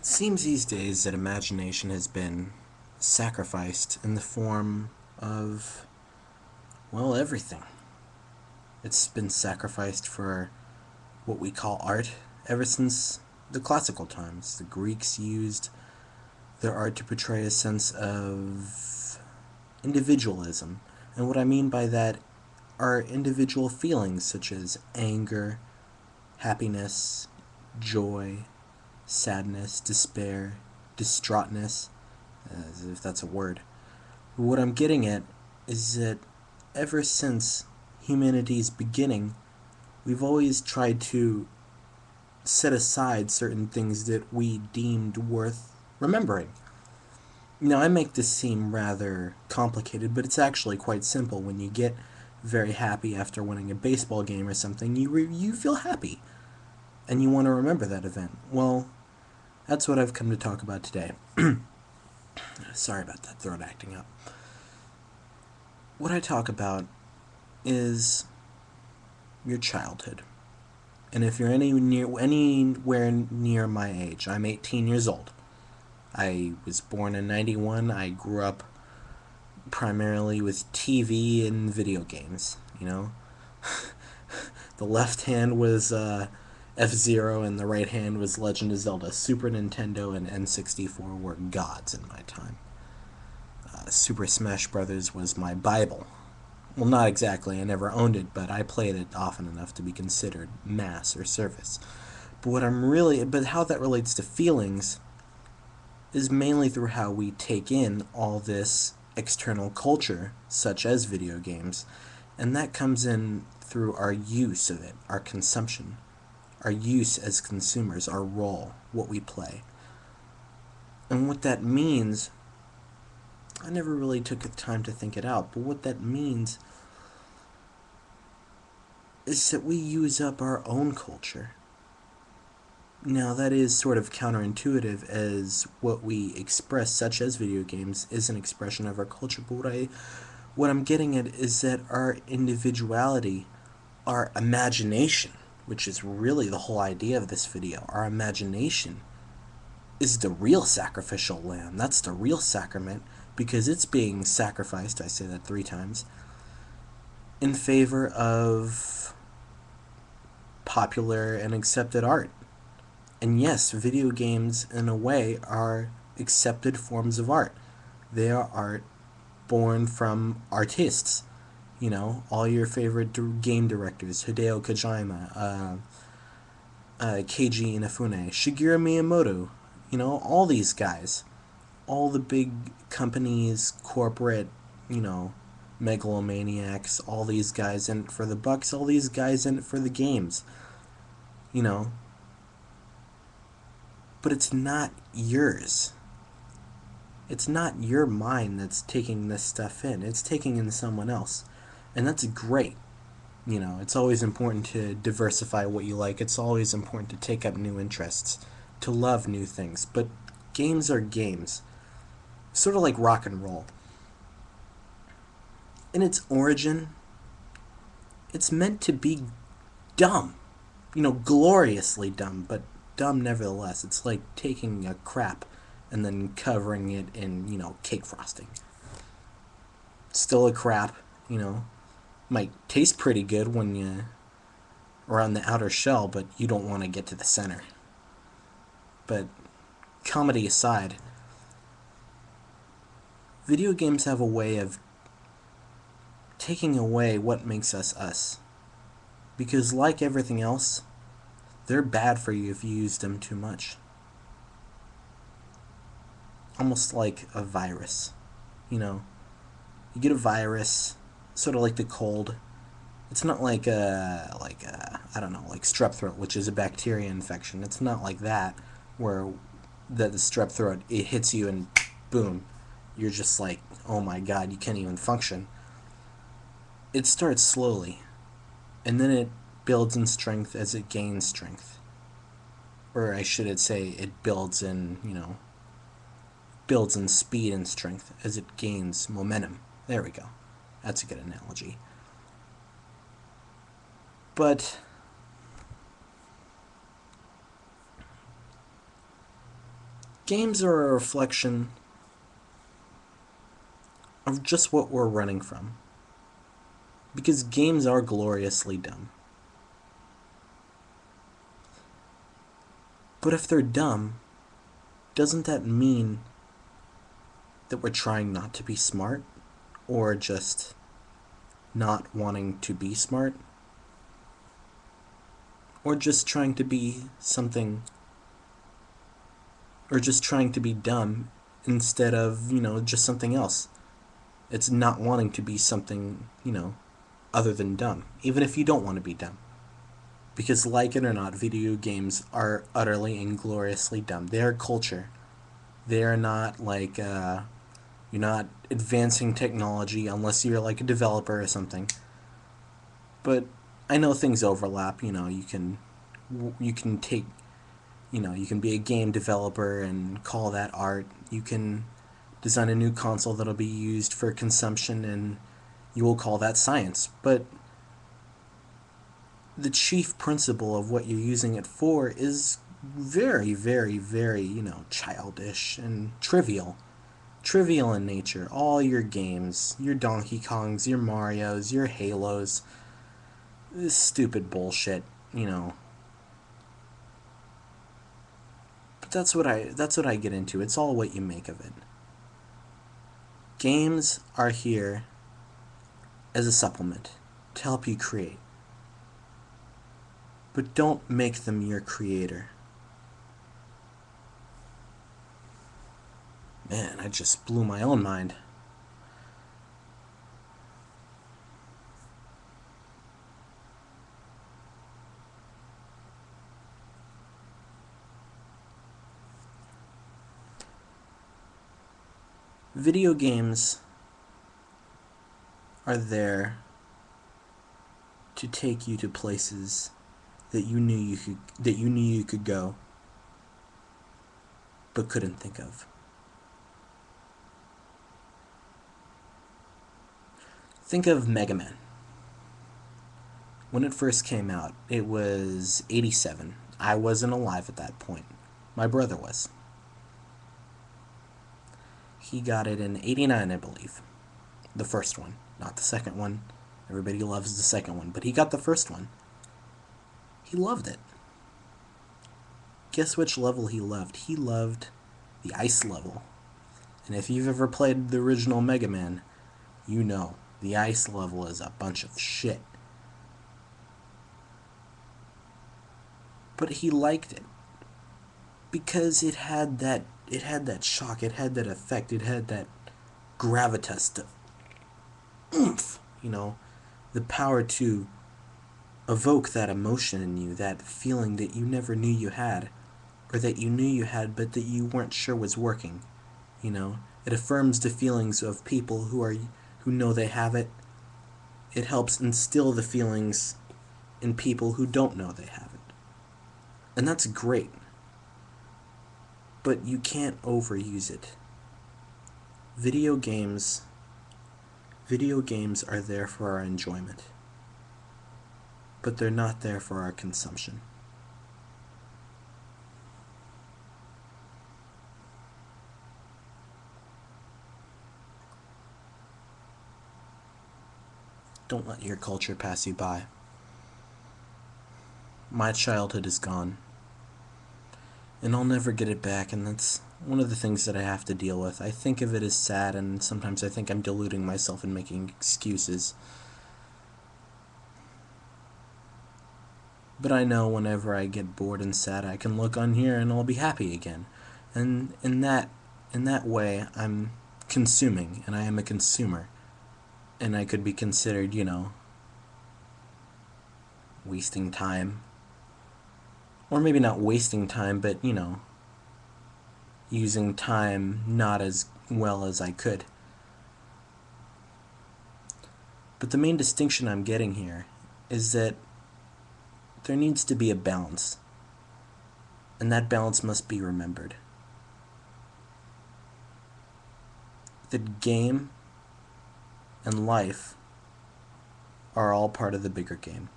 It seems these days that imagination has been sacrificed in the form of, well, everything. It's been sacrificed for what we call art ever since the classical times. The Greeks used their art to portray a sense of individualism. And what I mean by that are individual feelings such as anger, happiness, joy, sadness, despair, distraughtness, as if that's a word. What I'm getting at is that ever since humanity's beginning, we've always tried to set aside certain things that we deemed worth remembering. Now, I make this seem rather complicated, but it's actually quite simple. When you get very happy after winning a baseball game or something, you feel happy, and you want to remember that event. Well, that's what I've come to talk about today. Sorry about that throat acting up. What I talk about is your childhood. And if you're anywhere near my age, I'm 18 years old. I was born in 91. I grew up primarily with TV and video games, you know? The left hand was F-Zero and the right hand was Legend of Zelda. Super Nintendo and N64 were gods in my time. Super Smash Brothers was my Bible. Well, not exactly. I never owned it, but I played it often enough to be considered mass or service. But how that relates to feelings is mainly through how we take in all this external culture, such as video games, and that comes in through our use of it, our consumption, our use as consumers, our role, what we play. And what that means, I never really took the time to think it out, but what that means is that we use up our own culture. Now, that is sort of counterintuitive, as what we express, such as video games, is an expression of our culture. But what I'm getting at is that our individuality, our imagination, which is really the whole idea of this video, our imagination is the real sacrificial lamb. That's the real sacrament, because it's being sacrificed, I say that 3 times, in favor of popular and accepted art. And yes, video games, in a way, are accepted forms of art. They are art born from artists. You know, all your favorite game directors, Hideo Kojima, Keiji Inafune, Shigeru Miyamoto, you know, all these guys. All the big companies, corporate, you know, megalomaniacs, all these guys in it for the bucks, all these guys in it for the games. You know, but it's not yours. It's not your mind that's taking this stuff in. It's taking in someone else. And that's great. You know, it's always important to diversify what you like. It's always important to take up new interests, to love new things. But games are games. Sort of like rock and roll. In its origin, it's meant to be dumb. You know, gloriously dumb, but dumb nevertheless. It's like taking a crap and then covering it in, you know, cake frosting. Still a crap, you know. Might taste pretty good when you are on the outer shell, but you don't want to get to the center. But comedy aside, video games have a way of taking away what makes us us. Because like everything else, they're bad for you if you use them too much. Almost like a virus. You know, you get a virus, sort of like the cold. It's not like I don't know, like strep throat, which is a bacteria infection. It's not like that, where the strep throat, it hits you and boom, you're just like, oh my god, you can't even function. It starts slowly, and then it builds in strength as it gains strength. Or I should say, it builds in, you know, builds in speed and strength as it gains momentum. There we go. That's a good analogy. But Games are a reflection of just what we're running from. Because games are gloriously dumb. But if they're dumb, doesn't that mean that we're trying not to be smart? Or just not wanting to be smart? Or just trying to be something, or just trying to be dumb instead of, just something else. It's not wanting to be something, other than dumb, even if you don't want to be dumb. Because, like it or not, video games are utterly and gloriously dumb. They are culture. They are not like, you're not advancing technology unless you're like a developer or something. But I know things overlap. You can take, you can be a game developer and call that art. You can design a new console that'll be used for consumption, and you will call that science. But the chief principle of what you're using it for is very, very, very, childish and trivial. Trivial in nature. All your games, your Donkey Kongs, your Marios, your Halos, this stupid bullshit, But that's what I get into. It's all what you make of it. Games are here as a supplement to help you create. But don't make them your creator. Man, I just blew my own mind. Video games are there to take you to places that you knew you could go but couldn't think of. Think of Mega Man. When it first came out, it was 87. I wasn't alive at that point. My brother was. He got it in 89, I believe. The first one, not the second one. Everybody loves the second one, but he got the first one. He loved it. Guess which level he loved? He loved the ice level. And if you've ever played the original Mega Man, you know the ice level is a bunch of shit. But he liked it because it had that shock, it had that effect, it had that gravitas, the oomph, the power to evoke that emotion in you, that feeling that you never knew you had, or that you knew you had but that you weren't sure was working. It affirms the feelings of people who know they have it. It helps instill the feelings in people who don't know they have it. And that's great. But you can't overuse it. Video games video games are there for our enjoyment. But they're not there for our consumption. Don't let your culture pass you by. My childhood is gone. And I'll never get it back, and that's one of the things that I have to deal with. I think of it as sad, and sometimes I think I'm deluding myself and making excuses. But I know whenever I get bored and sad, I can look on here and I'll be happy again. And in that way, I'm consuming, and I am a consumer. And I could be considered, wasting time. Or maybe not wasting time, but, using time not as well as I could. But the main distinction I'm getting here is that there needs to be a balance. And that balance must be remembered. The game and life are all part of the bigger game.